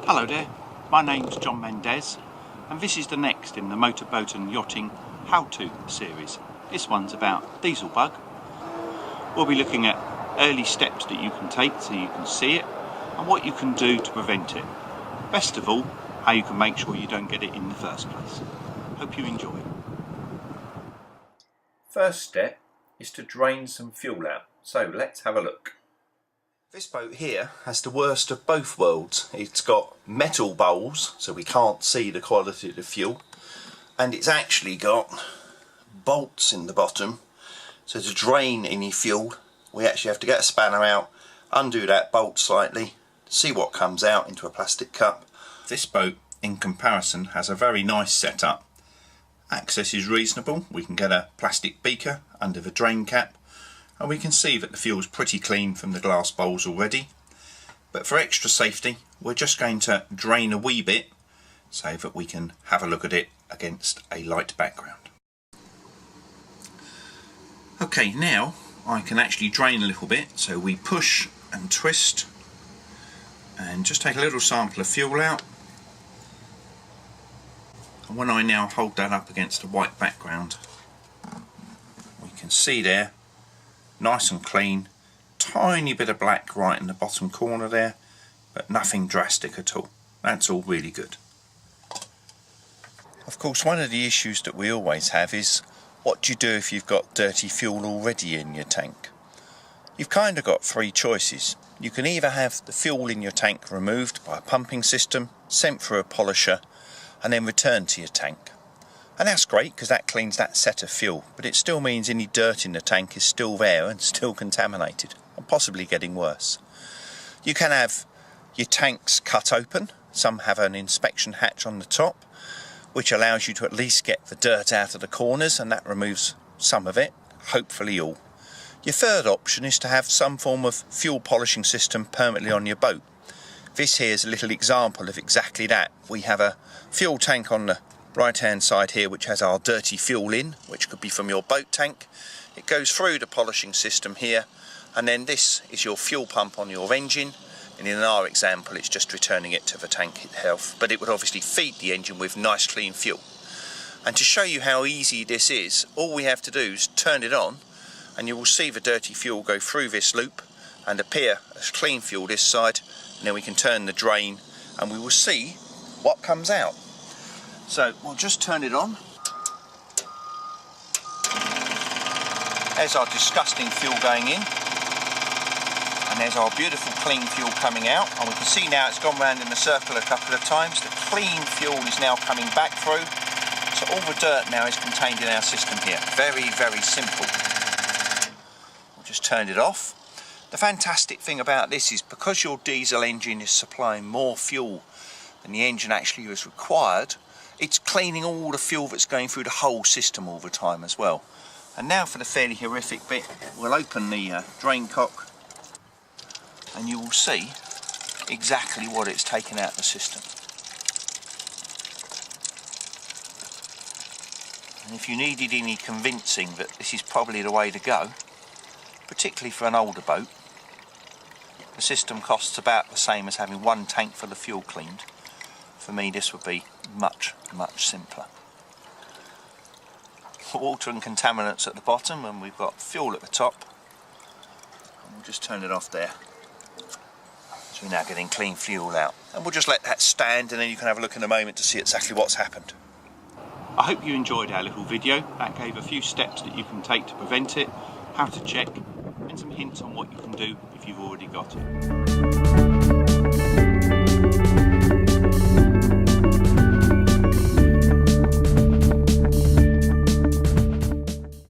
Hello there, my name's John Mendez and this is the next in the Motorboat and Yachting how-to series. This one's about diesel bug. We'll be looking at early steps that you can take so you can see it and what you can do to prevent it. Best of all, how you can make sure you don't get it in the first place. Hope you enjoy. First step is to drain some fuel out. So let's have a look. This boat here has the worst of both worlds. It's got metal bowls so we can't see the quality of the fuel, and it's actually got bolts in the bottom, so to drain any fuel we actually have to get a spanner out, undo that bolt slightly, see what comes out into a plastic cup. This boat in comparison has a very nice setup. Access is reasonable. We can get a plastic beaker under the drain cap and we can see that the fuel's pretty clean from the glass bowls already. But for extra safety we're just going to drain a wee bit so that we can have a look at it against a light background. Okay, now I can actually drain a little bit, so we push and twist and just take a little sample of fuel out. And when I now hold that up against a white background, we can see there, nice and clean, tiny bit of black right in the bottom corner there, but nothing drastic at all. That's all really good. Of course, one of the issues that we always have is what do you do if you've got dirty fuel already in your tank? You've kind of got three choices. You can either have the fuel in your tank removed by a pumping system, sent through a polisher, and then returned to your tank. And that's great because that cleans that set of fuel, but it still means any dirt in the tank is still there and still contaminated, and possibly getting worse. You can have your tanks cut open. Some have an inspection hatch on the top, which allows you to at least get the dirt out of the corners, and that removes some of it, hopefully all. Your third option is to have some form of fuel polishing system permanently on your boat. This here is a little example of exactly that. We have a fuel tank on the right hand side here which has our dirty fuel in, which could be from your boat tank. It goes through the polishing system here, and then this is your fuel pump on your engine, and in our example it's just returning it to the tank itself, but it would obviously feed the engine with nice clean fuel. And to show you how easy this is, all we have to do is turn it on and you will see the dirty fuel go through this loop and appear as clean fuel this side, and then we can turn the drain and we will see what comes out. So we'll just turn it on. There's our disgusting fuel going in, and there's our beautiful clean fuel coming out, and we can see now it's gone round in a circle a couple of times. The clean fuel is now coming back through, so all the dirt now is contained in our system here. Very, very simple. We'll just turn it off. The fantastic thing about this is because your diesel engine is supplying more fuel than the engine actually is required, it's cleaning all the fuel that's going through the whole system all the time as well. And now for the fairly horrific bit, we'll open the drain cock and you will see exactly what it's taken out of the system. And if you needed any convincing that this is probably the way to go, particularly for an older boat, the system costs about the same as having one tank full of fuel cleaned. For me this would be much, much simpler. Water and contaminants at the bottom, and we've got fuel at the top, and we'll just turn it off there. So we're now getting clean fuel out, and we'll just let that stand and then you can have a look in a moment to see exactly what's happened. I hope you enjoyed our little video. That gave a few steps that you can take to prevent it, how to check, and some hints on what you can do if you've already got it.